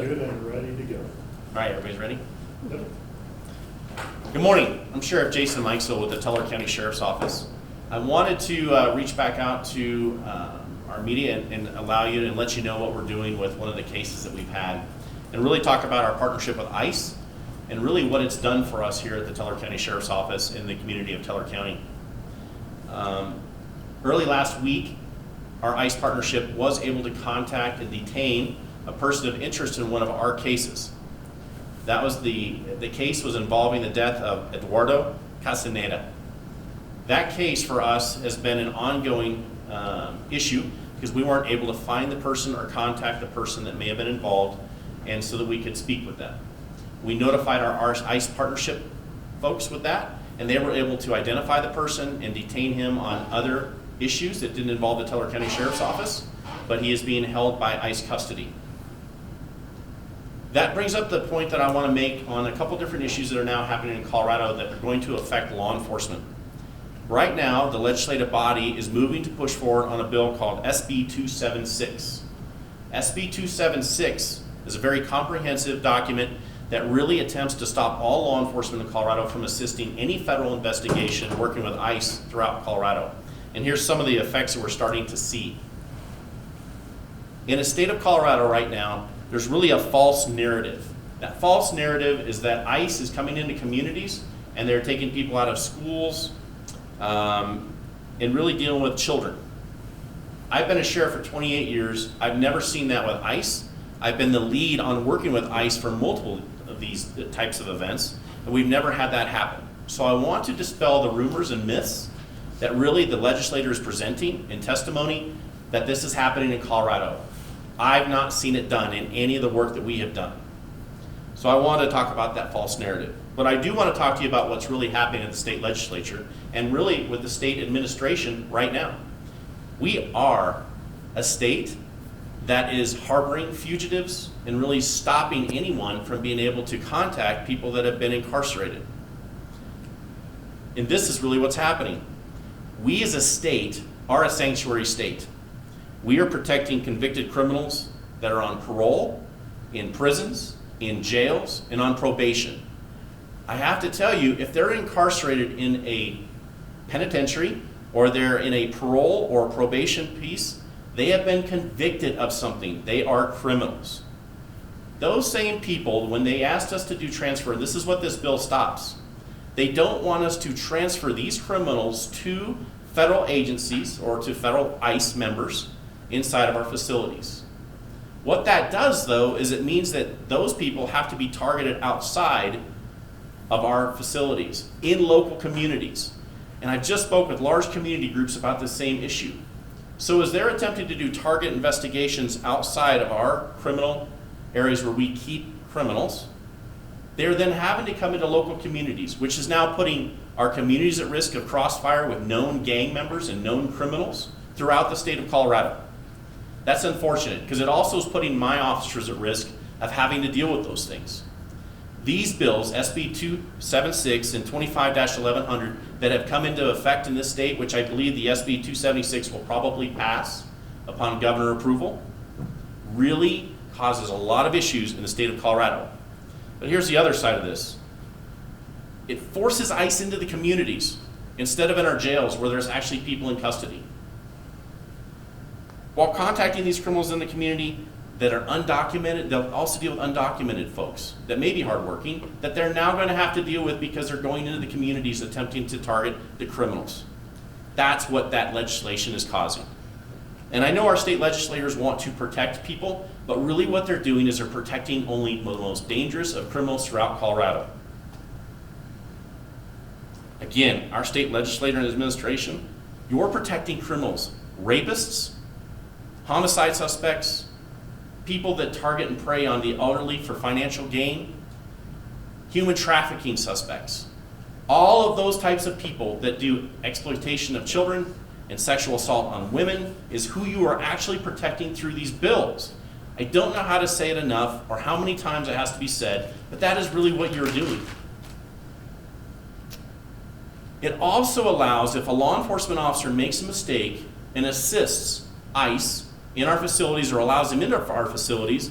Good and ready to go. All right, everybody's ready? Yep. Good morning. I'm Sheriff Jason Mikesville with the Teller County Sheriff's Office. I wanted to reach back out to our media and allow you and let you know what we're doing with one of the cases that we've had, and really talk about our partnership with ICE and really what it's done for us here at the Teller County Sheriff's Office in the community of Teller County. Early last week, our ICE partnership was able to contact and detain a person of interest in one of our cases. That was the case was involving the death of Eduardo Castaneda. That case for us has been an ongoing issue because we weren't able to find the person or contact the person that may have been involved, and so that we could speak with them. We notified our ICE partnership folks with that, and they were able to identify the person and detain him on other issues that didn't involve the Teller County Sheriff's Office, but he is being held by ICE custody. That brings up the point that I want to make on a couple different issues that are now happening in Colorado that are going to affect law enforcement. Right now, the legislative body is moving to push forward on a bill called SB 276. SB 276 is a very comprehensive document that really attempts to stop all law enforcement in Colorado from assisting any federal investigation working with ICE throughout Colorado. And here's some of the effects that we're starting to see. In the state of Colorado right now, there's really a false narrative. That false narrative is that ICE is coming into communities and they're taking people out of schools and really dealing with children. I've been a sheriff for 28 years. I've never seen that with ICE. I've been the lead on working with ICE for multiple of these types of events, and we've never had that happen. So I want to dispel the rumors and myths that really the legislator is presenting in testimony that this is happening in Colorado. I've not seen it done in any of the work that we have done. So I want to talk about that false narrative. But I do want to talk to you about what's really happening at the state legislature and really with the state administration right now. We are a state that is harboring fugitives and really stopping anyone from being able to contact people that have been incarcerated. And this is really what's happening. We as a state are a sanctuary state. We are protecting convicted criminals that are on parole, in prisons, in jails, and on probation. I have to tell you, if they're incarcerated in a penitentiary or they're in a parole or probation piece, they have been convicted of something. They are criminals. Those same people, when they asked us to do transfer, this is what this bill stops. They don't want us to transfer these criminals to federal agencies or to federal ICE members inside of our facilities. What that does, though, is it means that those people have to be targeted outside of our facilities, in local communities. And I just spoke with large community groups about the same issue. So as they're attempting to do target investigations outside of our criminal areas where we keep criminals, they're then having to come into local communities, which is now putting our communities at risk of crossfire with known gang members and known criminals throughout the state of Colorado. That's unfortunate because it also is putting my officers at risk of having to deal with those things. These bills, SB 276 and 25-1100, that have come into effect in this state, which I believe the SB 276 will probably pass upon governor approval, really causes a lot of issues in the state of Colorado. But here's the other side of this. It forces ICE into the communities instead of in our jails where there's actually people in custody. While contacting these criminals in the community that are undocumented, they'll also deal with undocumented folks that may be hardworking, that they're now going to have to deal with because they're going into the communities attempting to target the criminals. That's what that legislation is causing. And I know our state legislators want to protect people, but really what they're doing is they're protecting only the most dangerous of criminals throughout Colorado. Again, our state legislator and administration, you're protecting criminals, rapists, homicide suspects, people that target and prey on the elderly for financial gain, human trafficking suspects. All of those types of people that do exploitation of children and sexual assault on women is who you are actually protecting through these bills. I don't know how to say it enough or how many times it has to be said, but that is really what you're doing. It also allows, if a law enforcement officer makes a mistake and assists ICE in our facilities or allows them into our facilities,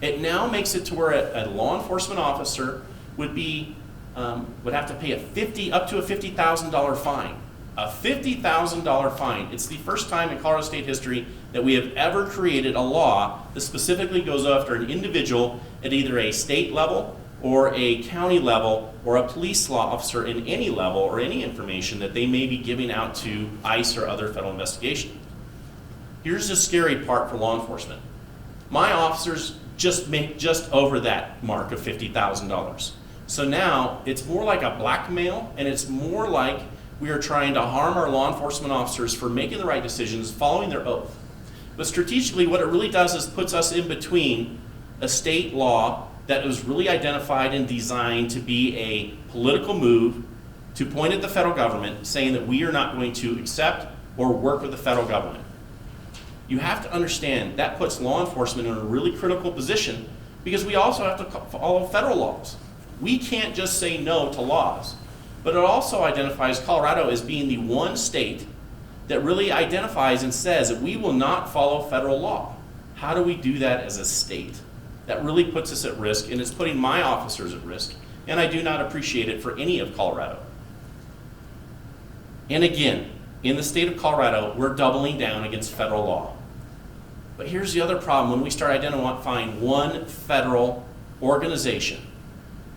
It now makes it to where a law enforcement officer would have to pay up to a $50,000 fine. A $50,000 fine. It's the first time in Colorado state history that we have ever created a law that specifically goes after an individual at either a state level or a county level or a police law officer in any level or any information that they may be giving out to ICE or other federal investigation. Here's the scary part for law enforcement. My officers just make just over that mark of $50,000. So now it's more like a blackmail, and it's more like we are trying to harm our law enforcement officers for making the right decisions, following their oath. But strategically, what it really does is puts us in between a state law that was really identified and designed to be a political move to point at the federal government, saying that we are not going to accept or work with the federal government. You have to understand that puts law enforcement in a really critical position, because we also have to follow federal laws. We can't just say no to laws. But it also identifies Colorado as being the one state that really identifies and says that we will not follow federal law. How do we do that as a state? That really puts us at risk, and it's putting my officers at risk, and I do not appreciate it for any of Colorado. And again, in the state of Colorado, we're doubling down against federal law. But here's the other problem. When we start identifying one federal organization,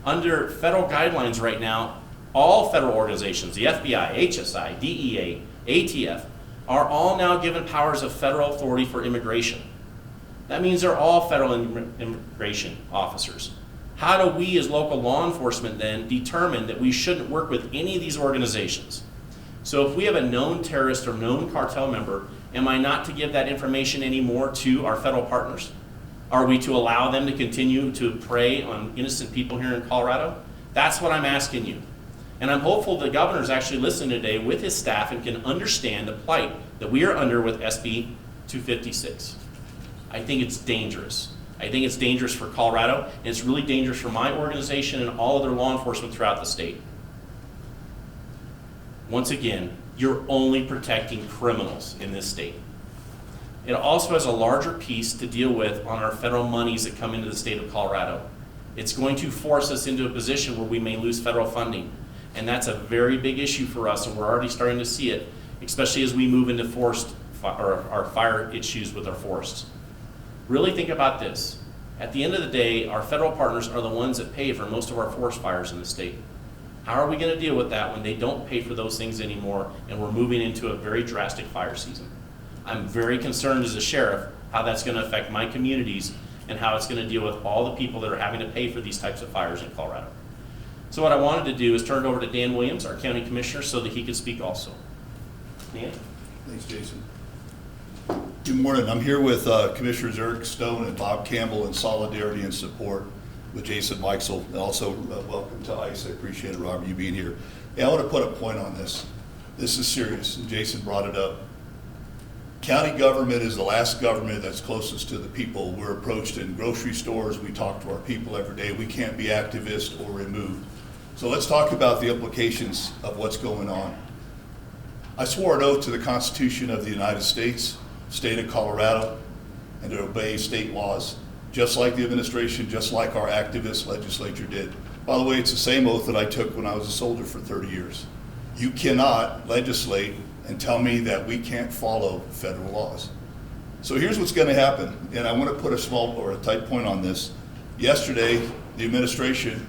under federal guidelines right now, all federal organizations, the FBI, HSI, DEA, ATF, are all now given powers of federal authority for immigration. That means they're all federal immigration officers. How do we as local law enforcement then determine that we shouldn't work with any of these organizations? So if we have a known terrorist or known cartel member, am I not to give that information anymore to our federal partners? Are we to allow them to continue to prey on innocent people here in Colorado? That's what I'm asking you. And I'm hopeful the governor's actually listening today with his staff and can understand the plight that we are under with SB 256. I think it's dangerous. I think it's dangerous for Colorado, and it's really dangerous for my organization and all other law enforcement throughout the state. Once again, you're only protecting criminals in this state. It also has a larger piece to deal with on our federal monies that come into the state of Colorado. It's going to force us into a position where we may lose federal funding. And that's a very big issue for us, and we're already starting to see it, especially as we move into our fire issues with our forests. Really think about this. At the end of the day, our federal partners are the ones that pay for most of our forest fires in the state. How are we going to deal with that when they don't pay for those things anymore, and we're moving into a very drastic fire season? I'm very concerned as a sheriff how that's going to affect my communities and how it's going to deal with all the people that are having to pay for these types of fires in Colorado. So what I wanted to do is turn it over to Dan Williams, our county commissioner, so that he could speak also. Dan? Thanks, Jason. Good morning. I'm here with Commissioners Eric Stone and Bob Campbell in solidarity and support with Jason Meixel. And also welcome to ICE. I appreciate it, Robert, you being here. Hey, I want to put a point on this. This is serious, and Jason brought it up. County government is the last government that's closest to the people. We're approached in grocery stores. We talk to our people every day. We can't be activist or removed. So let's talk about the implications of what's going on. I swore an oath to the Constitution of the United States, state of Colorado, and to obey state laws, just like the administration, just like our activist legislature did. By the way, it's the same oath that I took when I was a soldier for 30 years. You cannot legislate and tell me that we can't follow federal laws. So here's what's going to happen, and I want to put a small or a tight point on this. Yesterday, the administration,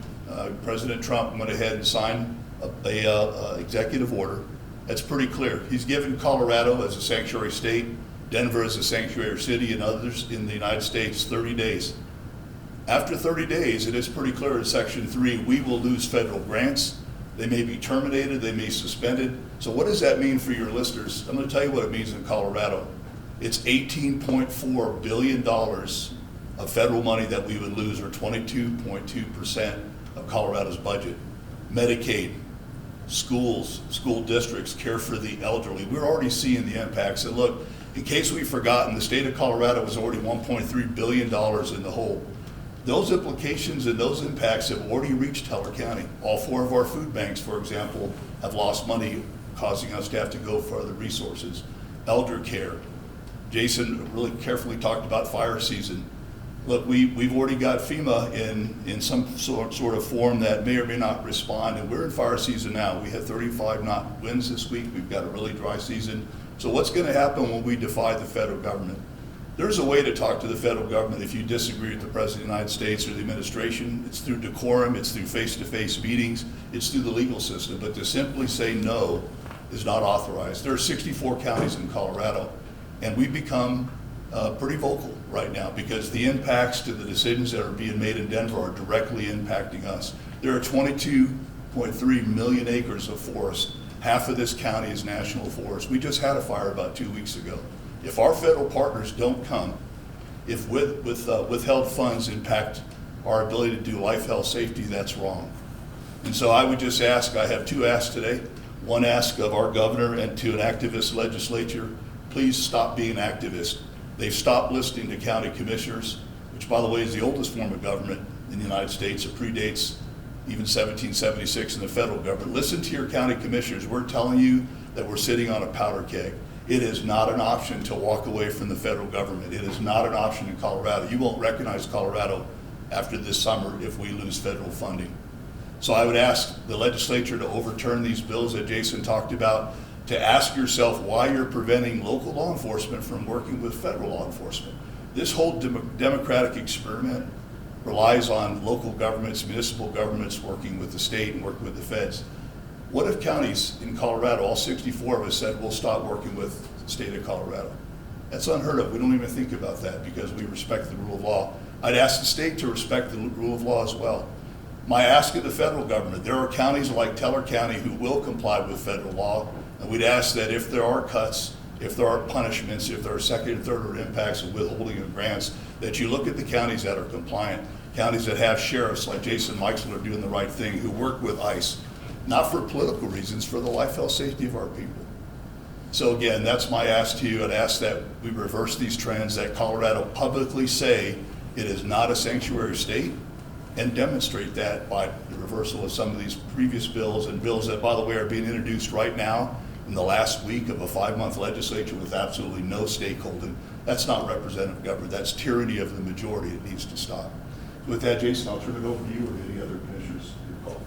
President Trump went ahead and signed a executive order that's pretty clear. He's given Colorado as a sanctuary state, Denver as a sanctuary city, and others in the United States 30 days. After 30 days, it is pretty clear in Section 3, we will lose federal grants. They may be terminated, they may be suspended. So what does that mean for your listeners? I'm going to tell you what it means in Colorado. It's $18.4 billion of federal money that we would lose, or 22.2% of Colorado's budget. Medicaid, schools, school districts, care for the elderly. We're already seeing the impacts. And look, in case we've forgotten, the state of Colorado was already $1.3 billion in the hole. Those implications and those impacts have already reached Teller County. All 4 of our food banks, for example, have lost money, causing us to have to go for other resources. Elder care. Jason really carefully talked about fire season. look, we've already got FEMA in some sort of form that may or may not respond, and we're in fire season now. We had 35 knot winds this week. We've got a really dry season. So what's going to happen when we defy the federal government? There's a way to talk to the federal government if you disagree with the President of the United States or the administration. It's through decorum, it's through face-to-face meetings, it's through the legal system. But to simply say no is not authorized. There are 64 counties in Colorado, and we've become pretty vocal right now because the impacts to the decisions that are being made in Denver are directly impacting us. There are 22.3 million acres of forest. Half of this county is national forest. We just had a fire about 2 weeks ago. If our federal partners don't come, if withheld funds impact our ability to do life, health, safety, that's wrong. And so I would just ask, I have two asks today. One ask of our governor and to an activist legislature, please stop being activists. They've stopped listening to county commissioners, which by the way is the oldest form of government in the United States. It predates even 1776 in the federal government. Listen to your county commissioners. We're telling you that we're sitting on a powder keg. It is not an option to walk away from the federal government. It is not an option in Colorado. You won't recognize Colorado after this summer if we lose federal funding. So I would ask the legislature to overturn these bills that Jason talked about, to ask yourself why you're preventing local law enforcement from working with federal law enforcement. This whole democratic experiment relies on local governments, municipal governments working with the state and working with the feds. What if counties in Colorado, all 64 of us, said we'll stop working with the state of Colorado? That's unheard of. We don't even think about that because we respect the rule of law. I'd ask the state to respect the rule of law as well. My ask of the federal government, there are counties like Teller County who will comply with federal law, and we'd ask that if there are cuts, if there are punishments, if there are second and third order impacts of withholding of grants, that you look at the counties that are compliant, counties that have sheriffs like Jason Meixel are doing the right thing, who work with ICE, not for political reasons, for the life, health, safety of our people. So again, that's my ask to you. I'd ask that we reverse these trends, that Colorado publicly say it is not a sanctuary state, and demonstrate that by the reversal of some of these previous bills, and bills that, by the way, are being introduced right now in the last week of a 5-month legislature with absolutely no stakeholding. That's not representative government. That's tyranny of the majority. It needs to stop. With that, Jason, I'll turn it over to you or any other commissioners who call.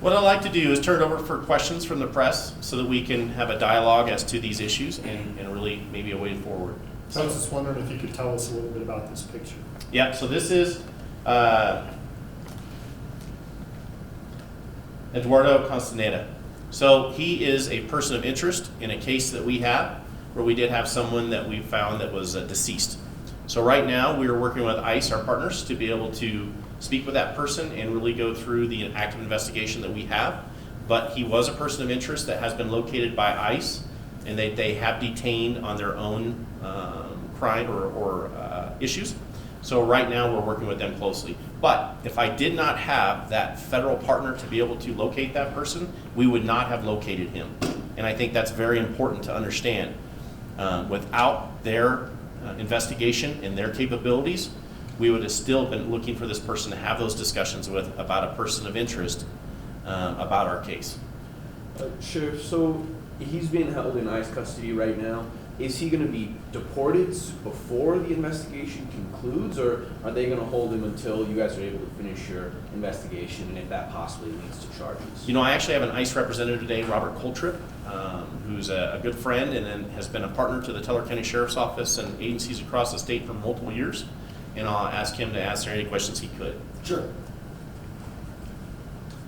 What I'd like to do is turn it over for questions from the press so that we can have a dialogue as to these issues and really maybe a way forward. I was just wondering if you could tell us a little bit about this picture. Yeah, so this is Eduardo Castaneda. So he is a person of interest in a case that we have where we did have someone that we found that was deceased. So right now we are working with ICE, our partners, to be able to speak with that person and really go through the active investigation that we have. But he was a person of interest that has been located by ICE, and they have detained on their own crime or issues. So right now we're working with them closely. But if I did not have that federal partner to be able to locate that person, we would not have located him. And I think that's very important to understand. Without their investigation and their capabilities, we would have still been looking for this person to have those discussions with about a person of interest about our case. Sheriff, so he's being held in ICE custody right now. Is he going to be deported before the investigation concludes, or are they going to hold him until you guys are able to finish your investigation, and if that possibly leads to charges? You know, I actually have an ICE representative today, Robert Coltrip, who's a good friend and then has been a partner to the Teller County Sheriff's Office and agencies across the state for multiple years. And I'll ask him to answer any questions he could. Sure.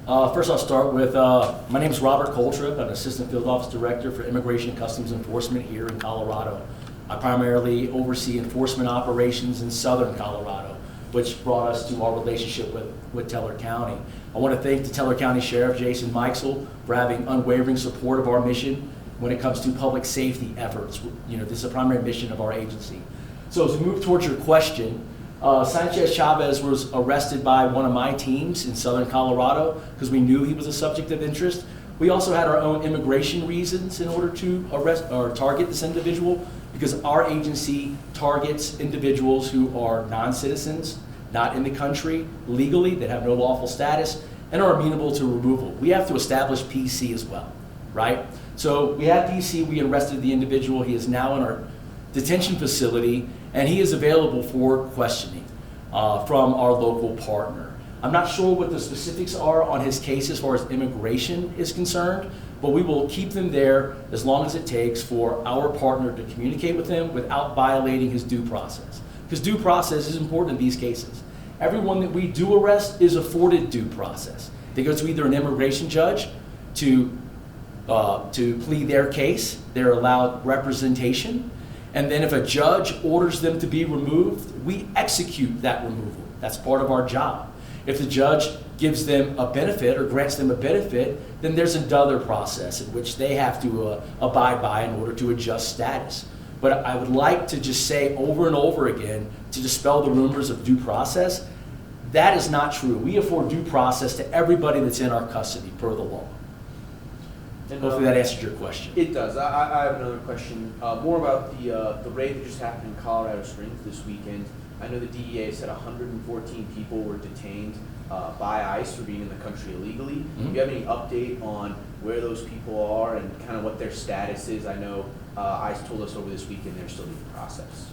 First, I'll start with, my name is Robert Coltrip. I'm Assistant Field Office Director for Immigration and Customs Enforcement here in Colorado. I primarily oversee enforcement operations in southern Colorado, which brought us to our relationship with Teller County. I want to thank the Teller County Sheriff, Jason Meixel, for having unwavering support of our mission when it comes to public safety efforts. You know, this is a primary mission of our agency. So as we move towards your question, Sanchez Chavez was arrested by one of my teams in southern Colorado because we knew he was a subject of interest. We also had our own immigration reasons in order to arrest or target this individual, because our agency targets individuals who are non-citizens, not in the country legally, that have no lawful status, and are amenable to removal. We have to establish PC as well, right? So we had PC, we arrested the individual. He is now in our detention facility, and he is available for questioning from our local partner. I'm not sure what the specifics are on his case as far as immigration is concerned, but we will keep them there as long as it takes for our partner to communicate with him without violating his due process. Because due process is important in these cases. Everyone that we do arrest is afforded due process. They go to either an immigration judge to plead their case, they're allowed representation, and then if a judge orders them to be removed, we execute that removal. That's part of our job. If the judge gives them a benefit or grants them a benefit, then there's another process in which they have to abide by in order to adjust status. But I would like to just say over and over again, to dispel the rumors of due process, that is not true. We afford due process to everybody that's in our custody per the law. And, Hopefully that answers your question. It does. I have another question, more about the raid that just happened in Colorado Springs this weekend. I know the DEA said 114 people were detained by ICE for being in the country illegally. Mm-hmm. Do you have any update on where those people are and kind of what their status is? I know ICE told us over this weekend they're still being processed.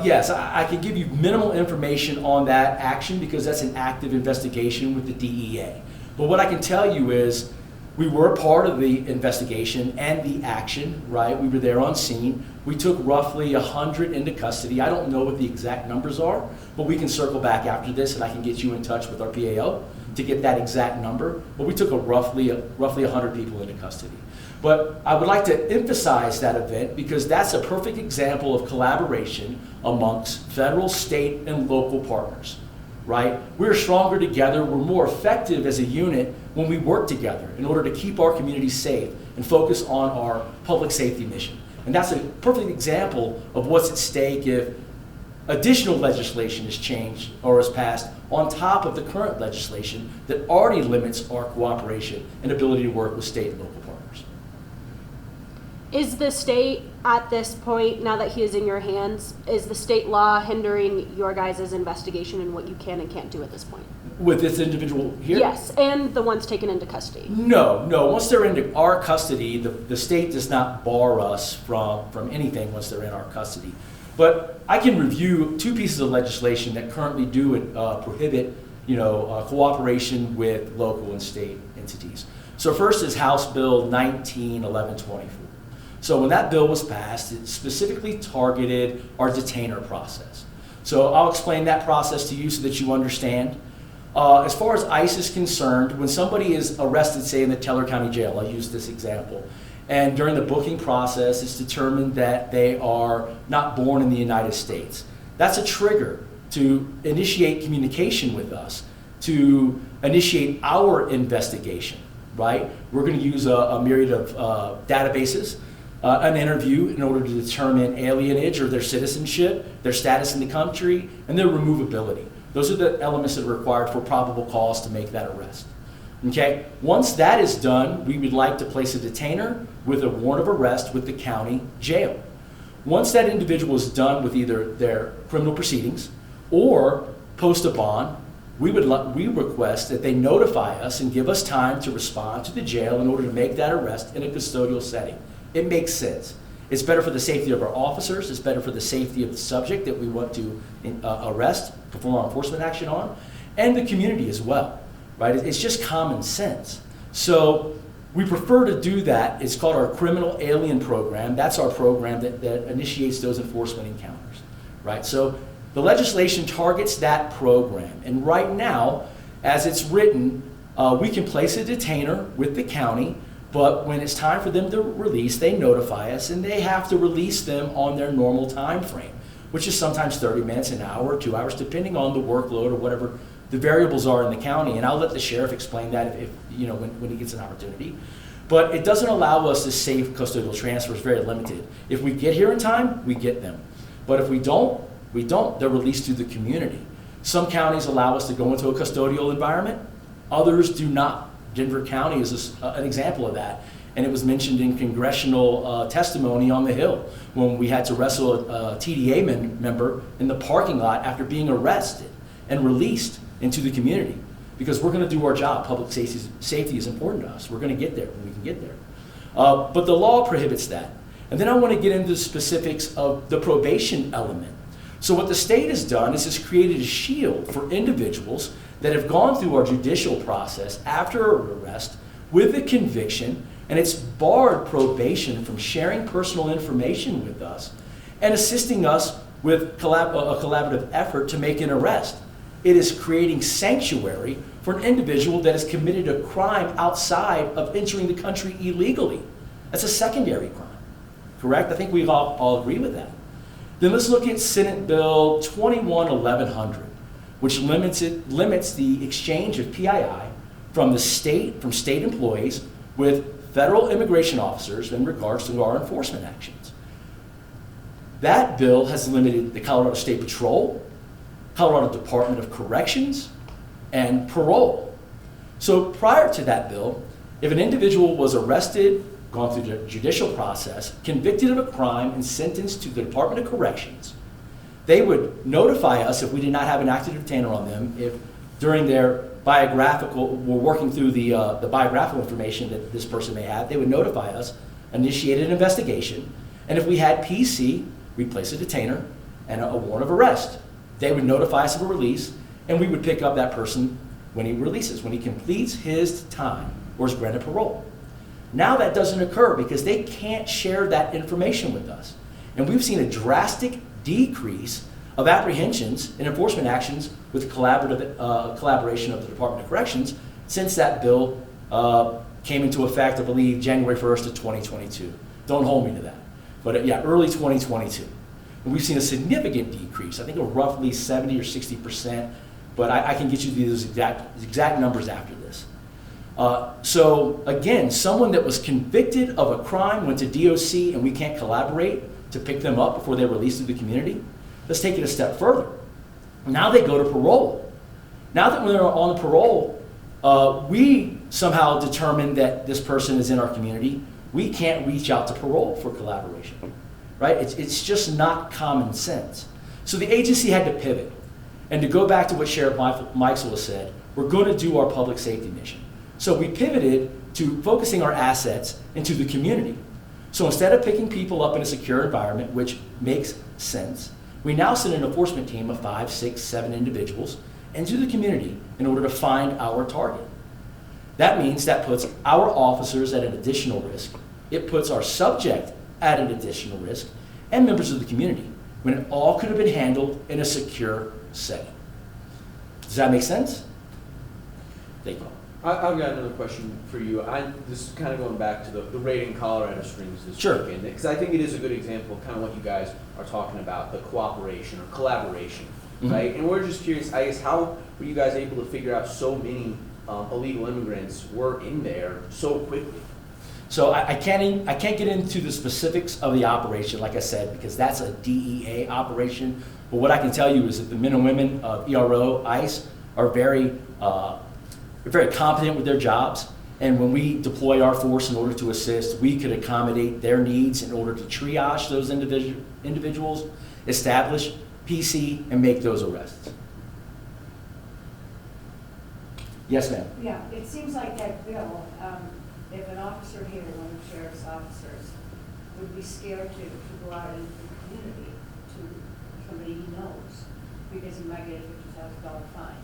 Yes, I can give you minimal information on that action because that's an active investigation with the DEA. But what I can tell you is we were part of the investigation and the action, right? We were there on scene. We took roughly 100 into custody. I don't know what the exact numbers are, but we can circle back after this and I can get you in touch with our PAO to get that exact number. But we took roughly 100 people into custody. But I would like to emphasize that event because that's a perfect example of collaboration amongst federal, state, and local partners, right? We're stronger together, we're more effective as a unit when we work together in order to keep our communities safe and focus on our public safety mission. And that's a perfect example of what's at stake if additional legislation is changed or is passed on top of the current legislation that already limits our cooperation and ability to work with state and local partners. Is the state at this point, now that he is in your hands, is the state law hindering your guys' investigation and what you can and can't do at this point? With this individual here? Yes, and the ones taken into custody. No. Once they're into our custody, the state does not bar us from anything once they're in our custody. But I can review two pieces of legislation that currently do prohibit, cooperation with local and state entities. So first is House Bill 191124. So when that bill was passed, it specifically targeted our detainer process. So I'll explain that process to you so that you understand. As far as ICE is concerned, when somebody is arrested, say in the Teller County Jail, I'll use this example, and during the booking process, it's determined that they are not born in the United States. That's a trigger to initiate communication with us, to initiate our investigation, right? We're going to use a myriad of databases, an interview in order to determine alienage or their citizenship, their status in the country, and their removability. Those are the elements that are required for probable cause to make that arrest. Okay? Once that is done, we would like to place a detainer with a warrant of arrest with the county jail. Once that individual is done with either their criminal proceedings or post a bond, we request that they notify us and give us time to respond to the jail in order to make that arrest in a custodial setting. It makes sense. It's better for the safety of our officers, it's better for the safety of the subject that we want to arrest, perform our enforcement action on, and the community as well, right? It's just common sense. So we prefer to do that. It's called our criminal alien program. That's our program that initiates those enforcement encounters, right? So the legislation targets that program. And right now, as it's written, we can place a detainer with the county, but when it's time for them to release, they notify us and they have to release them on their normal time frame, which is sometimes 30 minutes, an hour, 2 hours, depending on the workload or whatever the variables are in the county. And I'll let the sheriff explain that if when he gets an opportunity. But it doesn't allow us to safe custodial transfers, very limited. If we get here in time, we get them. But if we don't, they're released to the community. Some counties allow us to go into a custodial environment, others do not. Denver County is an example of that. And it was mentioned in congressional testimony on the Hill when we had to wrestle a TDA member in the parking lot after being arrested and released into the community. Because we're going to do our job. Public safety is important to us. We're going to get there when we can get there. But the law prohibits that. And then I want to get into the specifics of the probation element. So what the state has done is it's created a shield for individuals that have gone through our judicial process after an arrest with a conviction, and it's barred probation from sharing personal information with us and assisting us with a collaborative effort to make an arrest. It is creating sanctuary for an individual that has committed a crime outside of entering the country illegally. That's a secondary crime, correct? I think we all agree with that. Then let's look at Senate Bill 21-1100, which limits the exchange of PII from state employees with federal immigration officers in regards to our enforcement actions. That bill has limited the Colorado State Patrol, Colorado Department of Corrections, and parole. So prior to that bill, if an individual was arrested, gone through the judicial process, convicted of a crime, and sentenced to the Department of Corrections, they would notify us if we did not have an active detainer on them, if during their we're working through the biographical information that this person may have, they would notify us, initiate an investigation, and if we had PC, we'd place a detainer and a warrant of arrest. They would notify us of a release, and we would pick up that person when he releases, when he completes his time or is granted parole. Now that doesn't occur because they can't share that information with us. And we've seen a drastic decrease of apprehensions and enforcement actions with collaboration of the Department of Corrections since that bill came into effect, I believe, January 1st of 2022. Don't hold me to that. But yeah, early 2022. And we've seen a significant decrease, I think of roughly 70 or 60%, but I can get you these exact numbers after this. So again, someone that was convicted of a crime went to DOC and we can't collaborate to pick them up before they're released to the community. Let's take it a step further. Now they go to parole. Now that when they're on the parole, we somehow determine that this person is in our community. We can't reach out to parole for collaboration, right? It's just not common sense. So the agency had to pivot. And to go back to what Sheriff Mikesell has said, we're going to do our public safety mission. So we pivoted to focusing our assets into the community. So instead of picking people up in a secure environment, which makes sense, we now send an enforcement team of 5, 6, 7 individuals into the community in order to find our target. That means that puts our officers at an additional risk. It puts our subject at an additional risk and members of the community when it all could have been handled in a secure setting. Does that make sense? Thank you. I've got another question for you. This is kind of going back to the raid in Colorado Springs this weekend, because I think it is a good example of kind of what you guys are talking about, the cooperation or collaboration, right? And we're just curious, I guess, how were you guys able to figure out so many illegal immigrants were in there so quickly? So I can't get into the specifics of the operation, like I said, because that's a DEA operation. But what I can tell you is that the men and women of ERO, ICE, are very competent with their jobs. And when we deploy our force in order to assist, we could accommodate their needs in order to triage those individuals, establish PC, and make those arrests. Yes, ma'am. Yeah, it seems like that bill, if an officer here, one of the sheriff's officers, would be scared to go out into the community to somebody he knows, because he might get a $50,000 fine,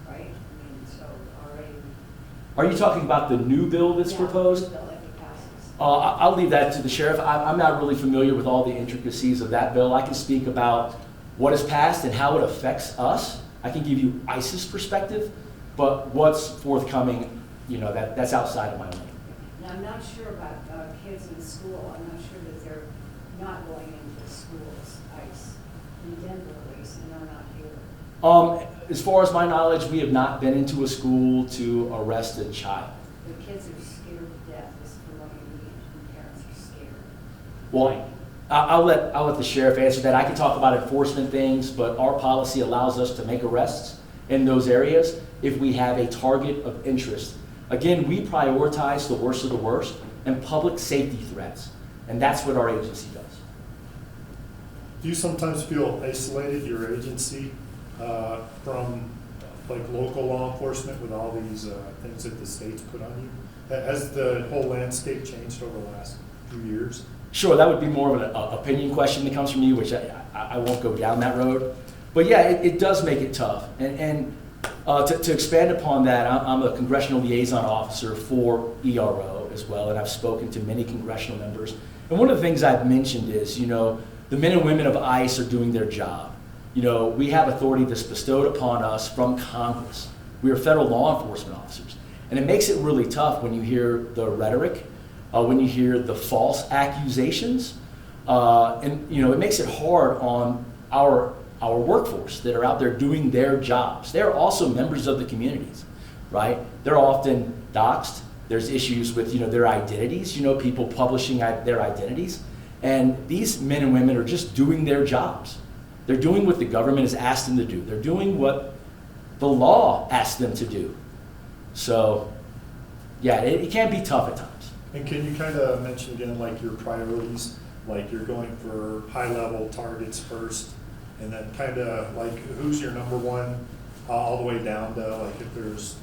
right? I mean, so already. Are you talking about the new bill that's proposed? The bill if it passes. I'll leave that to the sheriff. I'm not really familiar with all the intricacies of that bill. I can speak about what is passed and how it affects us. I can give you ICE's perspective, but what's forthcoming, that's outside of my lane. Now, I'm not sure about kids in school. I'm not sure that they're not going into the schools, ICE, in Denver at least, and they're not here. As far as my knowledge, we have not been into a school to arrest a child. The kids are scared to death, is from what you read, and parents are scared. Well, I'll let the sheriff answer that. I can talk about enforcement things, but our policy allows us to make arrests in those areas if we have a target of interest. Again, we prioritize the worst of the worst and public safety threats, and that's what our agency does. Do you sometimes feel isolated, your agency, from like local law enforcement with all these things that the state's put on you? Has the whole landscape changed over the last few years? Sure, that would be more of an opinion question that comes from you, which I won't go down that road. But yeah, it does make it tough. And to expand upon that, I'm a congressional liaison officer for ERO as well, and I've spoken to many congressional members. And one of the things I've mentioned is, the men and women of ICE are doing their job. We have authority that's bestowed upon us from Congress. We are federal law enforcement officers. And it makes it really tough when you hear the rhetoric, when you hear the false accusations, and it makes it hard on our workforce that are out there doing their jobs. They're also members of the communities, right? They're often doxxed. There's issues with their identities, people publishing their identities. And these men and women are just doing their jobs. They're doing what the government has asked them to do. They're doing what the law asks them to do. So, yeah, it can be tough at times. And can you kind of mention again, like your priorities, like you're going for high-level targets first, and then kind of like who's your number one, all the way down to like if there's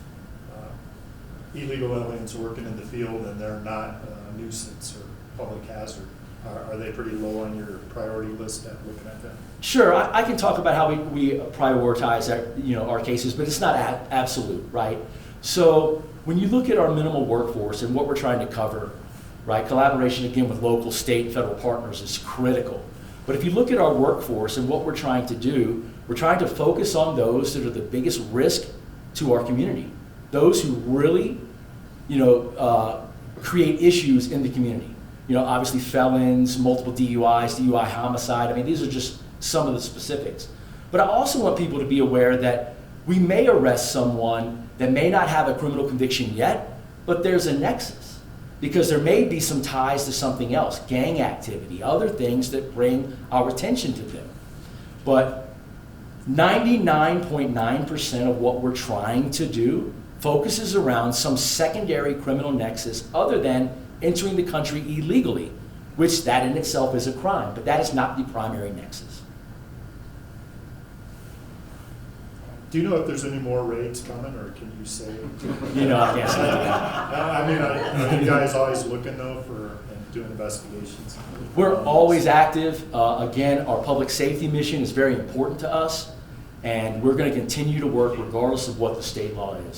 illegal aliens working in the field and they're not a nuisance or public hazard, are they pretty low on your priority list at looking at them? Sure, I can talk about how we prioritize our cases, but it's not absolute, right? So when you look at our minimal workforce and what we're trying to cover, right, collaboration again with local, state, and federal partners is critical. But if you look at our workforce and what we're trying to do, we're trying to focus on those that are the biggest risk to our community, those who really, create issues in the community. Obviously felons, multiple DUIs, DUI homicide. I mean, these are just some of the specifics. But I also want people to be aware that we may arrest someone that may not have a criminal conviction yet, but there's a nexus because there may be some ties to something else, gang activity, other things that bring our attention to them. But 99.9% of what we're trying to do focuses around some secondary criminal nexus other than entering the country illegally, which that in itself is a crime, but that is not the primary nexus. Do you know if there's any more raids coming, or can you say? I can't say that. I mean, are you guys always looking though for and doing investigations? We're always active. Again, our public safety mission is very important to us, and we're going to continue to work regardless of what the state law is.